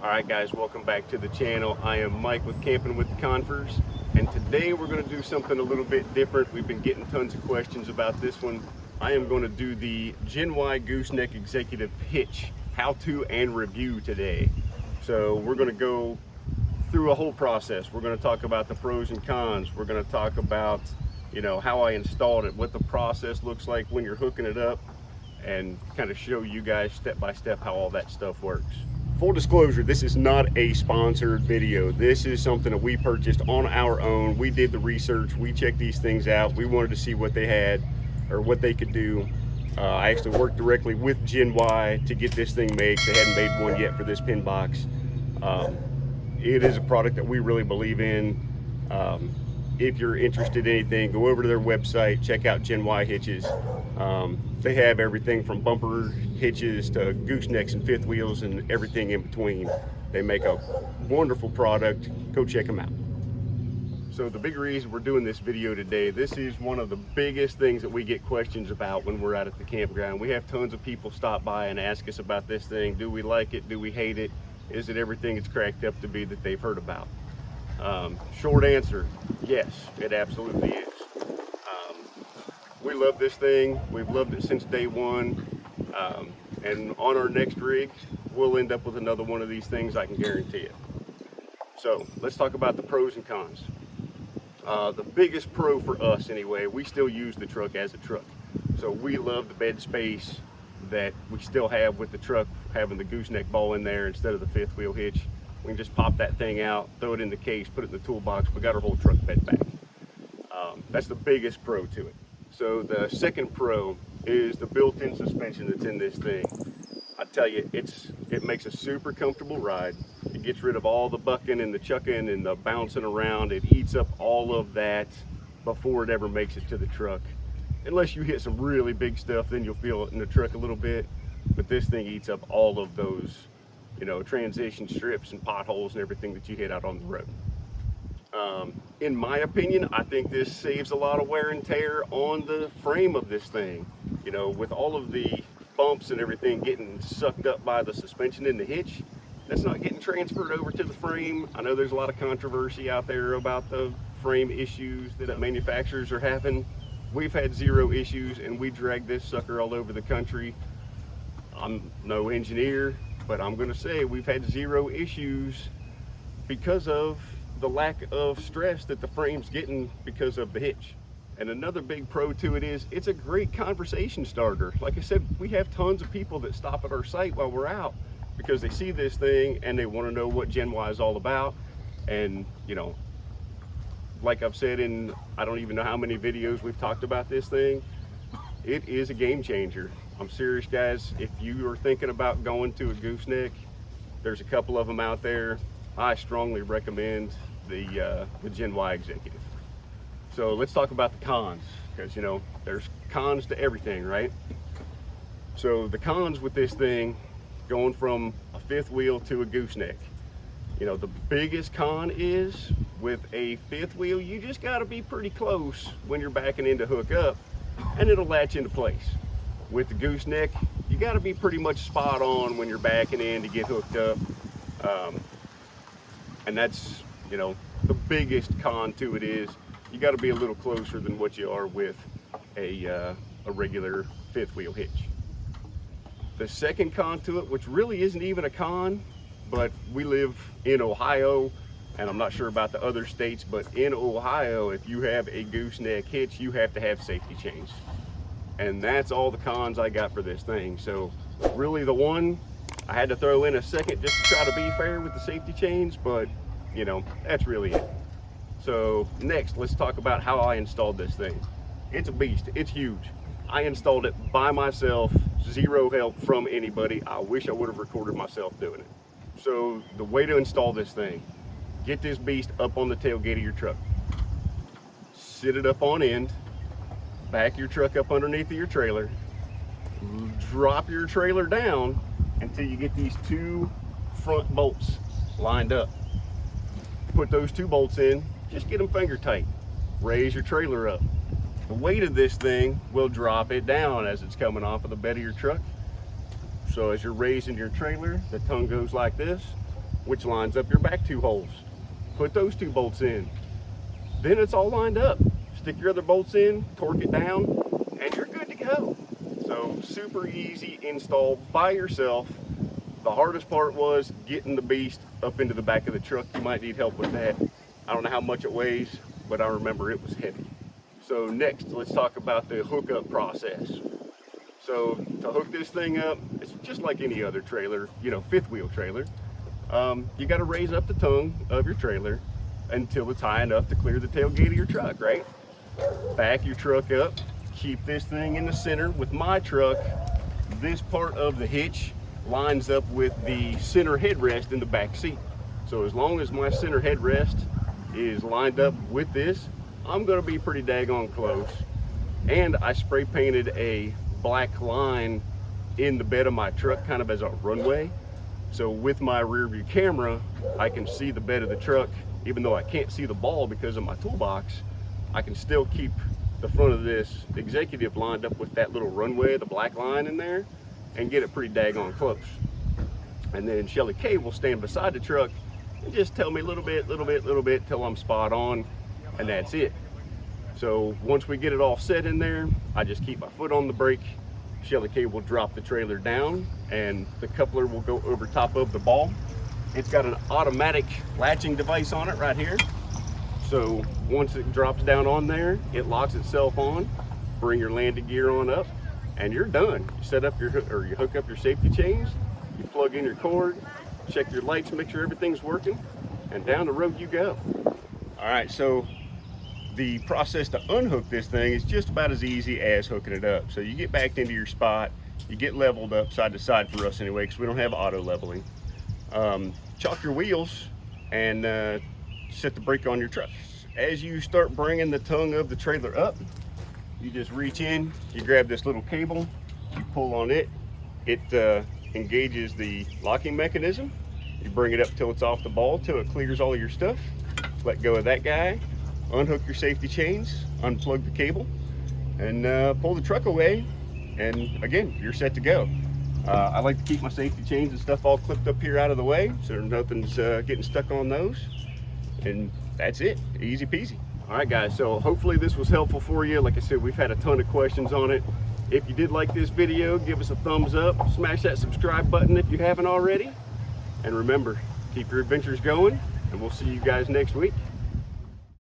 Alright guys, welcome back to the channel. I am Mike with Campin with the Confers, and today we're going to do something a little bit different. We've been getting tons of questions about this one. I am going to do the GEN-Y Gooseneck Executive Hitch how-to and review today. So we're going to go through a whole process. We're going to talk about the pros and cons. We're going to talk about, how I installed it, what the process looks like when you're hooking it up, and kind of show you guys step by step how all that stuff works. Full disclosure, this is not a sponsored video. This is something that we purchased on our own. We did the research, we checked these things out. We wanted to see what they had or what they could do. I actually worked directly with GEN-Y to get this thing made. They hadn't made one yet for this pin box. It is a product that we really believe in. If you're interested in anything, go over to their website, check out GEN-Y hitches. They have everything from bumper hitches to goosenecks and fifth wheels and everything in between. They make a wonderful product. Go check them out. So the big reason we're doing this video today, this is one of the biggest things that we get questions about when we're out at the campground. We have tons of people stop by and ask us about this thing. Do we like it? Do we hate it? Is it everything it's cracked up to be that they've heard about? Short answer, yes, it absolutely is. We love this thing. We've loved it since day one. And on our next rig, we'll end up with another one of these things, I can guarantee it. So let's talk about the pros and cons. The biggest pro for us anyway, we still use the truck as a truck. So we love the bed space that we still have with the truck, having the gooseneck ball in there instead of the fifth wheel hitch. We can just pop that thing out, throw it in the case, put it in the toolbox. We got our whole truck bed back. That's the biggest pro to it. So the second pro is the built-in suspension that's in this thing. I tell you, it makes a super comfortable ride. It gets rid of all the bucking and the chucking and the bouncing around. It eats up all of that before it ever makes it to the truck. Unless you hit some really big stuff, then you'll feel it in the truck a little bit. But this thing eats up all of those, transition strips and potholes and everything that you hit out on the road. In my opinion, I think this saves a lot of wear and tear on the frame of this thing. With all of the bumps and everything getting sucked up by the suspension in the hitch, that's not getting transferred over to the frame. I know there's a lot of controversy out there about the frame issues that manufacturers are having. We've had zero issues, and we drag this sucker all over the country. I'm no engineer, but I'm gonna say we've had zero issues because of the lack of stress that the frame's getting because of the hitch. And another big pro to it is it's a great conversation starter. Like I said, we have tons of people that stop at our site while we're out because they see this thing and they want to know what GEN-Y is all about. And like I've said in I don't even know how many videos we've talked about this thing, it is a game changer. I'm serious, guys. If you are thinking about going to a gooseneck, there's a couple of them out there. I strongly recommend the GEN-Y Executive. So let's talk about the cons, because there's cons to everything, right? So the cons with this thing, going from a fifth wheel to a gooseneck, the biggest con is with a fifth wheel, you just got to be pretty close when you're backing in to hook up, and it'll latch into place. With the gooseneck, you got to be pretty much spot on when you're backing in to get hooked up. And that's, the biggest con to it is you got to be a little closer than what you are with a regular fifth wheel hitch. The second con to it, which really isn't even a con, but we live in Ohio, and I'm not sure about the other states, but in Ohio, if you have a gooseneck hitch, you have to have safety chains. And that's all the cons I got for this thing. So really the one, I had to throw in a second just to try to be fair with the safety chains, but that's really it. So next, let's talk about how I installed this thing. It's a beast, it's huge. I installed it by myself, zero help from anybody. I wish I would have recorded myself doing it. So the way to install this thing, get this beast up on the tailgate of your truck. Sit it up on end, back your truck up underneath of your trailer, drop your trailer down until you get these two front bolts lined up. Put those two bolts in, just get them finger tight. Raise your trailer up. The weight of this thing will drop it down as it's coming off of the bed of your truck. So as you're raising your trailer, the tongue goes like this. which lines up your back 2 holes. Put those 2 bolts in. Then it's all lined up. Stick your other bolts in, torque it down, and you're good to go. So super easy install by yourself. The hardest part was getting the beast up into the back of the truck. You might need help with that. I don't know how much it weighs, but I remember it was heavy. So next, let's talk about the hookup process. So to hook this thing up, it's just like any other trailer, you know, 5th wheel trailer. You got to raise up the tongue of your trailer until it's high enough to clear the tailgate of your truck, right? Back your truck up, keep this thing in the center. With my truck, this part of the hitch lines up with the center headrest in the back seat. So as long as my center headrest is lined up with this, I'm gonna be pretty daggone close. And I spray painted a black line in the bed of my truck, kind of as a runway. So with my rear view camera, I can see the bed of the truck. Even though I can't see the ball because of my toolbox, I can still keep the front of this executive lined up with that little runway, the black line in there, and get it pretty daggone close. And then Shelley K will stand beside the truck and just tell me a little bit till I'm spot on, and that's it. So once we get it all set in there, I just keep my foot on the brake. Shelley K will drop the trailer down and the coupler will go over top of the ball. It's got an automatic latching device on it right here. So once it drops down on there, it locks itself on. Bring your landing gear on up and you're done. You set up your you hook up your safety chains, you plug in your cord, check your lights, make sure everything's working, and down the road you go. All right, so the process to unhook this thing is just about as easy as hooking it up. So you get backed into your spot, you get leveled up side to side for us anyway, because we don't have auto leveling. Chalk your wheels and set the brake on your truck. As you start bringing the tongue of the trailer up, you just reach in, you grab this little cable, you pull on it, it engages the locking mechanism. You bring it up till it's off the ball, till it clears all of your stuff. Let go of that guy, unhook your safety chains, unplug the cable, and pull the truck away, and again, you're set to go. I like to keep my safety chains and stuff all clipped up here out of the way, so nothing's getting stuck on those, and that's it, easy peasy. All right guys, so hopefully this was helpful for you. Like I said, we've had a ton of questions on it. If you did like this video, give us a thumbs up, smash that subscribe button if you haven't already, and remember, keep your adventures going, and we'll see you guys next week.